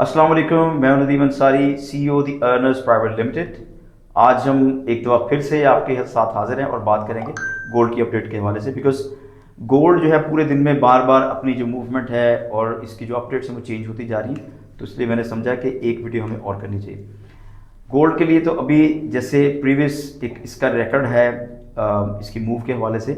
अस्सलाम वालेकुम, मैं नदीम अंसारी, CEO दी अर्नर्स प्राइवेट लिमिटेड। आज हम एक दफ़ा फिर से आपके साथ हाजिर हैं और बात करेंगे गोल्ड की अपडेट के हवाले से। बिकॉज गोल्ड जो है पूरे दिन में बार बार अपनी जो मूवमेंट है और इसकी जो अपडेट्स हैं वो चेंज होती जा रही है, तो इसलिए मैंने समझा कि एक वीडियो हमें और करनी चाहिए गोल्ड के लिए। तो अभी जैसे प्रीवियस एक इसका रिकॉर्ड है इसकी मूव के हवाले से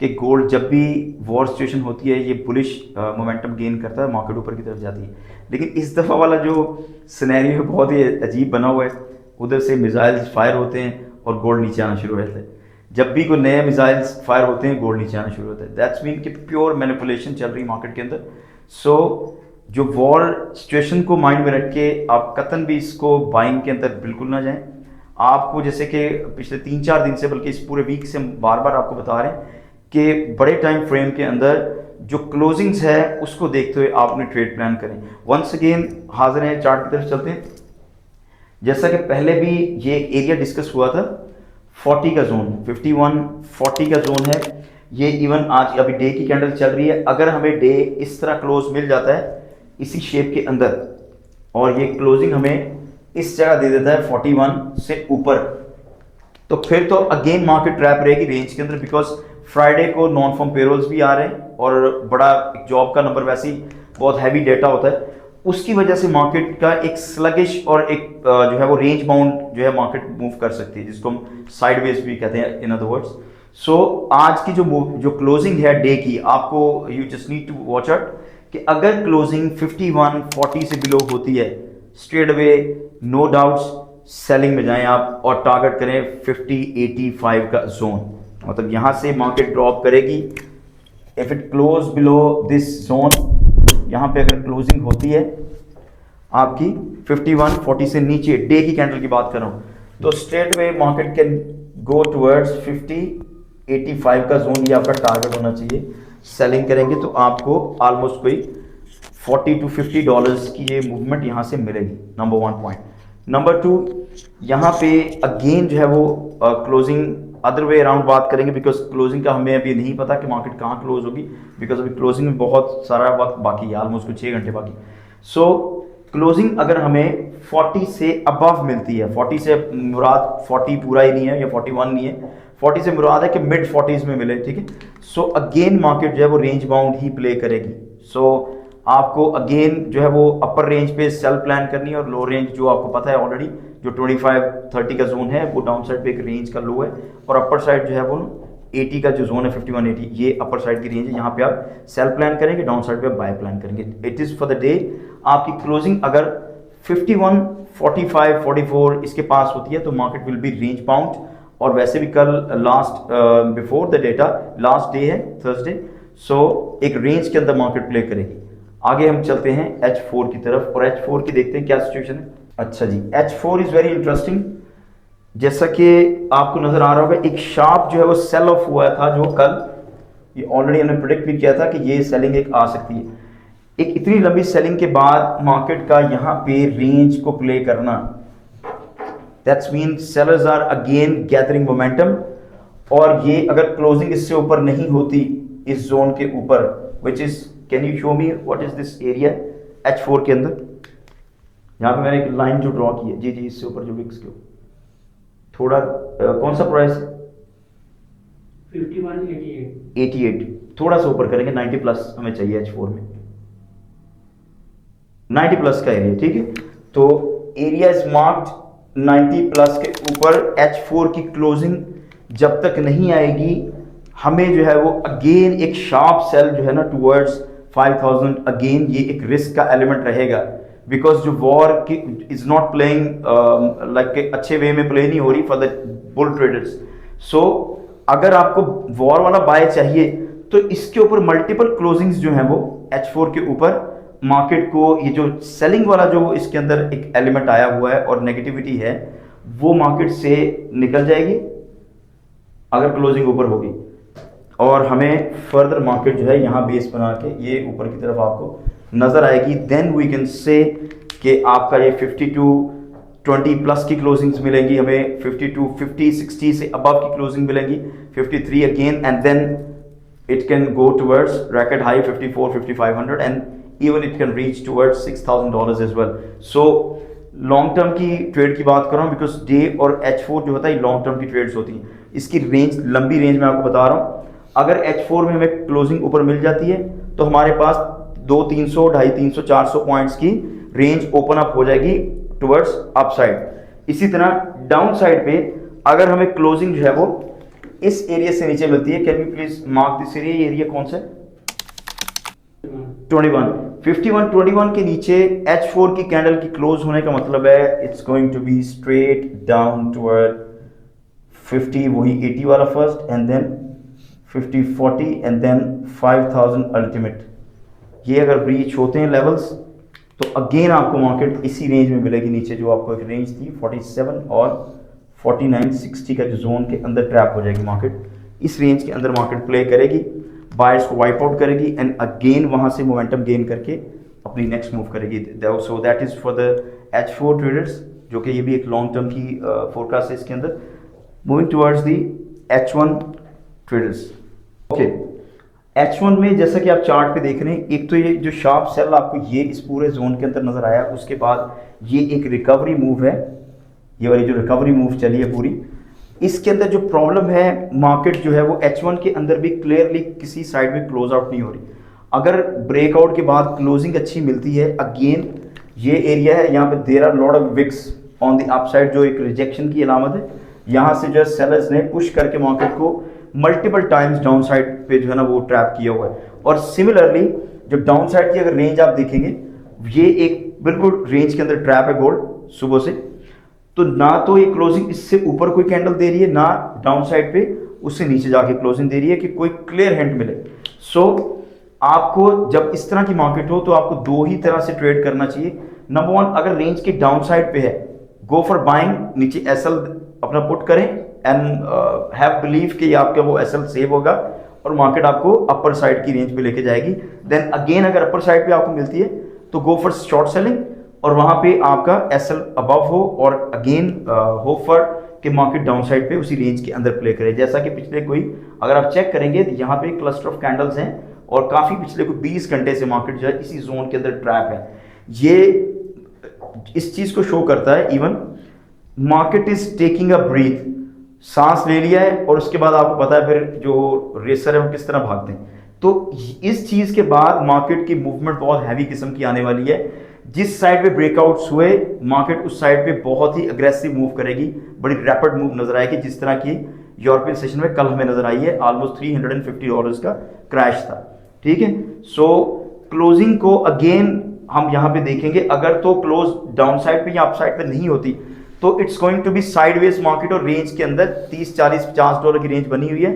कि गोल्ड जब भी वॉर सिचुएशन होती है ये बुलिश मोमेंटम गेन करता है, मार्केट ऊपर की तरफ जाती है। लेकिन इस दफ़ा वाला जो सिनेरियो बहुत ही अजीब बना हुआ है, उधर से मिसाइल्स फायर होते हैं और गोल्ड नीचे आना शुरू हो जाता है। जब भी कोई नए मिसाइल्स फायर होते हैं गोल्ड नीचे आना शुरू होता है। दैट्स मीन कि प्योर मैनिपुलेशन चल रही मार्केट के अंदर। सो जो वॉर सिचुएशन को माइंड में रख के आप कतन भी इसको बाइंग के अंदर बिल्कुल ना जाएं। आपको जैसे कि पिछले 3-4 दिन से, बल्कि इस पूरे वीक से हम बार बार आपको बता रहे हैं कि बड़े टाइम फ्रेम के अंदर जो क्लोजिंग्स है उसको देखते हुए आप अपने ट्रेड प्लान करें। वंस अगेन हाजिर हैं, चार्ट की तरफ चलते हैं। जैसा कि पहले भी ये एरिया डिस्कस हुआ था, 40 का जोन, 51-40 का जोन है ये। इवन आज अभी डे की कैंडल चल रही है, अगर हमें डे इस तरह क्लोज मिल जाता है इसी शेप के अंदर और ये क्लोजिंग हमें इस जगह दे देता है 41 से ऊपर, तो फिर तो अगेन मार्केट ट्रैप रहेगी रेंज के अंदर। बिकॉज फ्राइडे को नॉन फॉर्म पेरोल्स भी आ रहे हैं और बड़ा जॉब का नंबर वैसे ही बहुत हैवी डेटा होता है, उसकी वजह से मार्केट का एक स्लगिश और एक जो है वो रेंज बाउंड जो है मार्केट मूव कर सकती है, जिसको हम साइडवेज भी कहते हैं इन अदर वर्ड्स। सो आज की जो क्लोजिंग है डे की, आपको you just need to watch out कि अगर क्लोजिंग 51-40 से बिलो होती है, straight away no doubts selling में जाएं आप और टारगेट करें 50-85 का जोन। मतलब यहां से मार्केट ड्रॉप करेगी if it close below this zone. यहां पे अगर क्लोजिंग होती है आपकी 51-40 से नीचे, डे की कैंडल की बात कर रहा हूं, तो straight way market can go towards 50-85 का जोन, ये आपका टारगेट होना चाहिए। सेलिंग करेंगे तो आपको ऑलमोस्ट कोई $40-50 की ये मूवमेंट यहां से मिलेगी। Number 1 point. नंबर 2, यहाँ पे अगेन जो है वो क्लोजिंग अदर वे अराउंड बात करेंगे, बिकॉज क्लोजिंग का हमें अभी नहीं पता कि मार्केट कहाँ क्लोज होगी, बिकॉज अभी क्लोजिंग में बहुत सारा वक्त बाकी है, ऑलमोस्ट कुछ 6 घंटे बाकी। सो क्लोजिंग अगर हमें 40 से अबव मिलती है, 40 से मुराद 40 पूरा ही नहीं है या 41 नहीं है, 40 से मुराद है कि मिड 40s में मिले, ठीक है। सो अगेन मार्केट जो है वो रेंज बाउंड ही प्ले करेगी। सो आपको अगेन जो है वो अपर रेंज पे सेल प्लान करनी है और लो रेंज जो आपको पता है ऑलरेडी, जो 25-30 का जोन है वो डाउन साइड पे एक रेंज का लो है और अपर साइड जो है वो 80 का जो जोन है 51-80, ये अपर साइड की रेंज है। यहाँ पे आप सेल प्लान करेंगे, डाउन साइड पे बाय प्लान करेंगे। It is for the day. आपकी क्लोजिंग अगर 51-45-44 इसके पास होती है तो market will be range bound. और वैसे भी कल last before the data last day है थर्सडे, सो एक रेंज के अंदर मार्केट प्ले करेगी। आगे हम चलते हैं H4 की तरफ और H4 की देखते हैं क्या सिचुएशन है। अच्छा जी, H4 इज वेरी इंटरेस्टिंग। जैसा कि आपको नजर आ रहा होगा, एक शार्प जो है वो सेल ऑफ हुआ था जो कल, ये ऑलरेडी हमने प्रेडिक्ट भी किया था कि ये सेलिंग एक आ सकती है। एक इतनी लंबी सेलिंग के बाद मार्केट का यहाँ पे रेंज को प्ले करना, that's mean sellers are again gathering momentum. और ये अगर क्लोजिंग इससे ऊपर नहीं होती इस जोन के ऊपर, which is, can you show me what is this area H4 के अंदर, यहाँ पे मैंने एक लाइन जो ड्रॉ की है, जी जी, इससे ऊपर जो विक्स के थोड़ा कौन सा प्राइस है 51-88, थोड़ा सा ऊपर करेंगे, 90 प्लस हमें चाहिए H4 में, 90 प्लस का एरिया, ठीक है। तो एरिया इज मार्क्ड 90 प्लस के ऊपर। H4 की क्लोजिंग जब तक नहीं आएगी हमें जो है वो अगेन एक शार्प सेल जो है ना टुवर्ड्स 5000, अगेन ये एक रिस्क का एलिमेंट रहेगा। बिकॉज जो वॉर की इज नॉट प्लेइंग लाइक अच्छे वे में प्ले नहीं हो रही फॉर द बुल ट्रेडर्स। सो अगर आपको वॉर वाला बाय चाहिए तो इसके ऊपर मल्टीपल क्लोजिंग्स जो हैं वो H4 के ऊपर मार्केट को, ये जो सेलिंग वाला जो इसके अंदर एक एलिमेंट आया हुआ है और नेगेटिविटी है वो मार्केट से निकल जाएगी अगर क्लोजिंग ऊपर होगी। और हमें फर्दर मार्केट जो है यहाँ बेस बना के ये ऊपर की तरफ आपको नजर आएगी। देन वी कैन से कि आपका ये 52-20 प्लस की क्लोजिंग्स मिलेंगी हमें, 52-50-60 से अबव की क्लोजिंग मिलेंगी, 53 again, and then it can go towards racket high 54-5500 and even it can reach towards $6,000 as well. So long term की ट्रेड की बात कर रहा हूँ, बिकॉज डे और H4 जो होता है लॉन्ग टर्म की ट्रेड्स होती हैं। इसकी रेंज, लंबी रेंज में आपको बता रहा हूँ, अगर H4 में हमें क्लोजिंग ऊपर मिल जाती है तो हमारे पास 200, 300, 250, 400 पॉइंट्स की रेंज ओपन अप हो जाएगी टुवर्ड्स अपसाइड। इसी तरह डाउन साइड पे अगर हमें क्लोजिंग जो है वो इस एरिया से नीचे मिलती है, can you please mark this area, ये एरिया कौन सा है? 51 के नीचे H4 की कैंडल की क्लोज होने का मतलब है it's going to be straight down toward 50, वही 80 वाला first, and then 50, 40 and then 5000 ultimate. ये अगर ब्रीच होते हैं लेवल्स तो अगेन आपको मार्केट इसी रेंज में मिलेगी नीचे, जो आपको एक रेंज थी 47 और 49, 60 का जो जोन के अंदर ट्रैप हो जाएगी मार्केट। इस रेंज के अंदर मार्केट प्ले करेगी, बायर्स को वाइप आउट करेगी एंड अगेन वहां से मोमेंटम गेन करके अपनी नेक्स्ट मूव करेगी। सो that is for the H4 traders, जो कि ये भी एक लॉन्ग टर्म की फोरकास्ट है इसके अंदर। Moving towards the H1 traders. Okay, H1 में जैसा कि आप चार्ट पे देख रहे हैं, एक तो ये जो शार्प सेल आपको ये इस पूरे जोन के अंदर नजर आया, उसके बाद ये एक रिकवरी मूव है, ये वाली जो रिकवरी मूव चली है पूरी, इसके अंदर जो प्रॉब्लम है मार्केट जो है वो H1 के अंदर भी क्लियरली किसी साइड में क्लोज आउट नहीं हो रही। अगर ब्रेकआउट के बाद क्लोजिंग अच्छी मिलती है, अगेन ये एरिया है, यहाँ पे there are lot of wicks on the upside, जो एक रिजेक्शन की अलामत है। यहाँ से जो सेलर्स ने पुश करके मार्केट को मल्टीपल टाइम्स डाउन साइड पे जो है ना वो ट्रैप किया हुआ है। और सिमिलरली जो डाउन साइड की अगर रेंज आप देखेंगे, ये एक बिल्कुल रेंज के अंदर ट्रैप है गोल्ड सुबह से, तो ना तो ये क्लोजिंग इससे ऊपर कोई कैंडल दे रही है, ना डाउन साइड पे उससे नीचे जाके क्लोजिंग दे रही है कि कोई क्लियर हिंट मिले। सो आपको जब इस तरह की मार्केट हो तो आपको दो ही तरह से ट्रेड करना चाहिए। नंबर वन, अगर रेंज के डाउन साइड पे है, गो फॉर बाइंग, नीचे एसएल अपना पुट करें एंड हैव बिलीव कि आपका वो एसएल सेव होगा और मार्केट आपको अपर साइड की रेंज पे लेके जाएगी। देन अगेन अगर अपर साइड पे आपको मिलती है तो गो फॉर शॉर्ट सेलिंग और वहां पे आपका एसएल अबव हो, और अगेन होप फॉर कि मार्केट डाउन साइड पे उसी रेंज के अंदर प्ले करे। जैसा कि पिछले कोई अगर आप चेक करेंगे तो यहाँ पे क्लस्टर ऑफ कैंडल्स हैं और काफी पिछले कोई 20 घंटे से मार्केट जो है इसी जोन के अंदर ट्रैप है। ये इस चीज को शो करता है, even market is taking a breath, सांस ले लिया है और उसके बाद आपको पता है फिर जो रेसर है वो किस तरह भागते हैं। तो इस चीज के बाद मार्केट की मूवमेंट बहुत हैवी किस्म की आने वाली है। जिस साइड पे ब्रेकआउट्स हुए मार्केट उस साइड पे बहुत ही अग्रेसिव मूव करेगी, बड़ी रैपिड मूव नजर आएगी, जिस तरह की यूरोपियन सेशन में कल हमें नजर आई है। ऑलमोस्ट $350 का क्रैश था, ठीक है। सो क्लोजिंग को अगेन हम यहां पे देखेंगे, अगर तो क्लोज डाउन साइड पे या अप साइड पे नहीं होती तो it's going to be sideways market, और रेंज के अंदर $30, $40, $50 की रेंज बनी हुई है।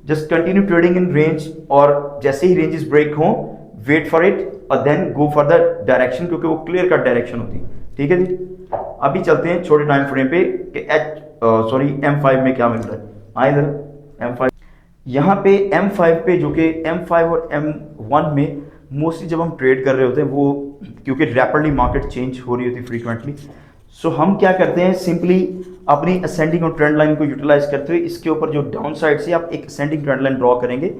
Just continue trading in range, और जैसे ही रेंजेस ब्रेक हों वेट फॉर इट और then go for the direction, क्योंकि वो क्लियर कट डायरेक्शन होती है, ठीक है जी। अभी चलते हैं छोटे टाइम फ्रेम पे कि M5 में क्या मिल रहा है। आए इधर M5, यहाँ पे M5 पे, जो कि M5 और M1 में मोस्टली जब हम ट्रेड कर रहे होते हैं, वो क्योंकि रैपिडली मार्केट चेंज हो रही होती है फ्रीक्वेंटली, सो हम क्या करते हैं, सिंपली अपनी असेंडिंग और ट्रेंड लाइन को यूटिलाइज करते हुए इसके ऊपर जो डाउन साइड से आप एक असेंडिंग ट्रेंड लाइन ड्रॉ करेंगे,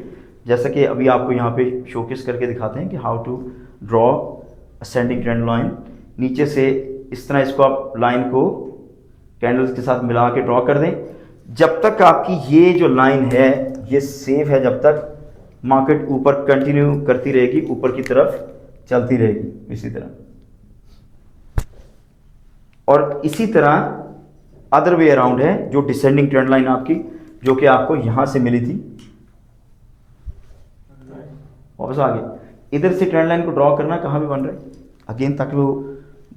जैसा कि अभी आपको यहाँ पे शोकेस करके दिखाते हैं कि how to draw ascending trend line. नीचे से इस तरह इसको आप लाइन को कैंडल्स के साथ मिला के ड्रॉ कर दें। जब तक आपकी ये जो लाइन है ये सेफ है, जब तक मार्केट ऊपर कंटिन्यू करती रहेगी, ऊपर की तरफ चलती रहेगी इसी तरह। और इसी तरह अदर वे अराउंड है, जो डिसेंडिंग ट्रेंड लाइन आपकी, जो कि आपको यहां से मिली थी, वापस आ गई। इधर से ट्रेंड लाइन को ड्रॉ करना, कहां पे बन रहा है अगेन, ताकि वो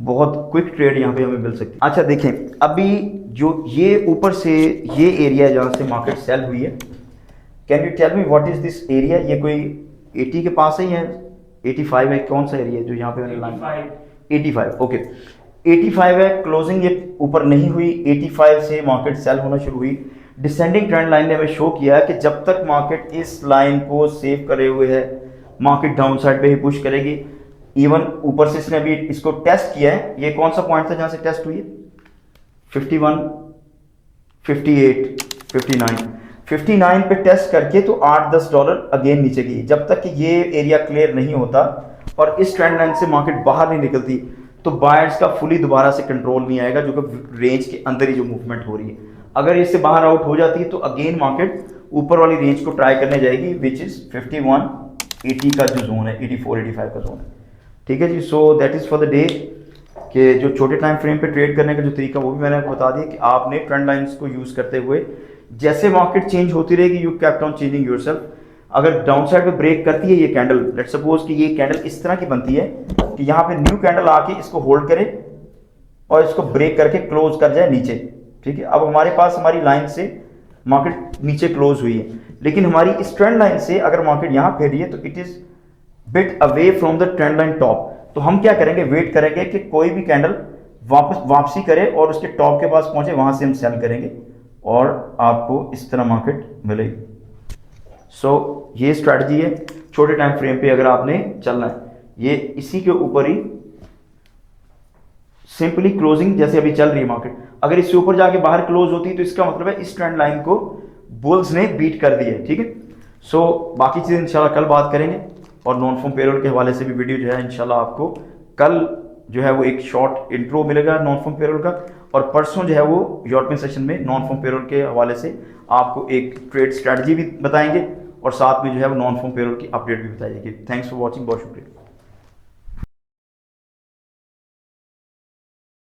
बहुत क्विक ट्रेड यहां पे हमें मिल सकती है। अच्छा देखें, अभी जो ये ऊपर से ये एरिया जहां से मार्केट सेल हुई है, can you tell me what is this area? ये कोई 80 के पास ही है, 85 है, कौन सा एरिया है जो यहाँ पे मैंने लाइन? 85, ओके 85 है। क्लोजिंग ये ऊपर नहीं हुई, 85 से मार्केट सेल होना शुरू हुई। डिसेंडिंग ट्रेंड लाइन ने हमें शो किया कि जब तक मार्केट इस लाइन को सेव करे हुए है, मार्केट डाउन साइड पे ही पुश करेगी। इवन ऊपर से इसने अभी इसको टेस्ट किया है, ये कौन सा पॉइंट था जहां से टेस्ट हुई है? 51, 58, 59 पे टेस्ट करके तो $8-10 अगेन नीचे गई। जब तक कि ये एरिया क्लियर नहीं होता और इस ट्रेंड लाइन से मार्केट बाहर नहीं निकलती तो बायर्स का फुली दोबारा से कंट्रोल नहीं आएगा, जो कि रेंज के अंदर ही जो मूवमेंट हो रही है। अगर इससे बाहर आउट हो जाती है तो अगेन मार्केट ऊपर वाली रेंज को ट्राई करने जाएगी, विच इज 5180 का जो जोन है, 84-85 का जोन है। ठीक है जी। So that is for the day कि जो छोटे टाइम फ्रेम पे ट्रेड करने का जो तरीका वो भी मैंने आपको बता दिया कि आपने ट्रेंड लाइंस को यूज करते हुए जैसे मार्केट चेंज होती रहेगी you kept on changing yourself. अगर डाउन साइड पे ब्रेक करती है ये कैंडल, लेट्स सपोज कि ये कैंडल इस तरह की बनती है कि यहाँ पे न्यू कैंडल आके इसको होल्ड करे और इसको ब्रेक करके क्लोज कर जाए नीचे। ठीक है, अब हमारे पास हमारी लाइन से मार्केट नीचे क्लोज हुई है, लेकिन हमारी इस ट्रेंड लाइन से अगर मार्केट यहाँ फेरी है तो it is bit away from the trend line top. तो हम क्या करेंगे, वेट करेंगे कि कोई भी कैंडल वापसी करे और उसके टॉप के पास पहुंचे, वहां से हम सेल करेंगे और आपको इस तरह मार्केट मिलेगी। सो ये स्ट्रैटेजी है छोटे टाइम फ्रेम पे अगर आपने चलना है। ये इसी के ऊपर ही सिंपली क्लोजिंग जैसे अभी चल रही है मार्केट, अगर इससे ऊपर जाके बाहर क्लोज होती है तो इसका मतलब है इस ट्रेंड लाइन को बुल्स ने बीट कर दिया है। ठीक है, सो बाकी चीजें इंशाल्लाह कल बात करेंगे और नॉन फॉर्म पेरोल के हवाले से भी वीडियो जो है इंशाल्लाह आपको कल जो है वो एक शॉर्ट इंट्रो मिलेगा नॉन फॉर्म पेरोल का, और परसों जो है वो यूरोपियन सेशन में नॉन फॉर्म पेरोल के हवाले से आपको एक ट्रेड स्ट्रैटेजी भी बताएंगे और साथ में जो है वो नॉन फॉर्म पेरोल की अपडेट भी बताई जाएगी। थैंक्स फॉर वॉचिंग, बहुत शुक्रिया।